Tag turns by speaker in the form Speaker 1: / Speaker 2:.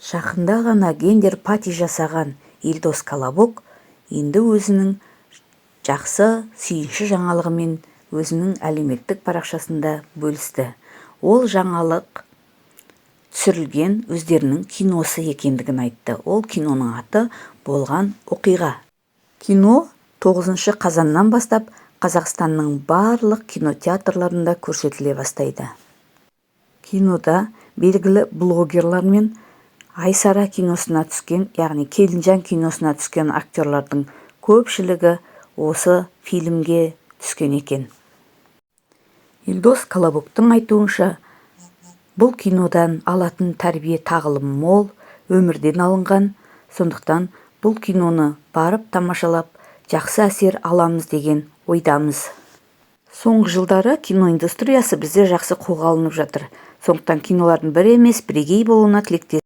Speaker 1: Жақында ғана гендер пати жасаған Елдос Колобок енді өзінің жақсы сүйінші жаңалығымен өзінің әлеуметтік парақшасында бөлісті. Ол жаңалық түсірілген өздерінің киносы екендігін айтты. Ол киноның аты «Болған оқиға». Кино 9 қазаннан бастап Қазақстанның барлық кинотеатрларында көрсетіле бастайды. Кинода белгілі блогерлар мен Айсара киносына түскен, яғни Келінжан киносына түскен актерлардың көпшілігі осы фильмге түскен екен. Елдос Колобоктың айтуынша, бұл кинодан алатын тәрбие тағылым мол, өмірден алынған, сондықтан бұл киноны барып тамашалап, жақсы әсер аламыз деген ойдамыз. Соңғы жылдары киноиндустриясы бізде жақсы қолға алынып жатыр. Сондықтан кинолардың бір емес бірегей болуына тілектес.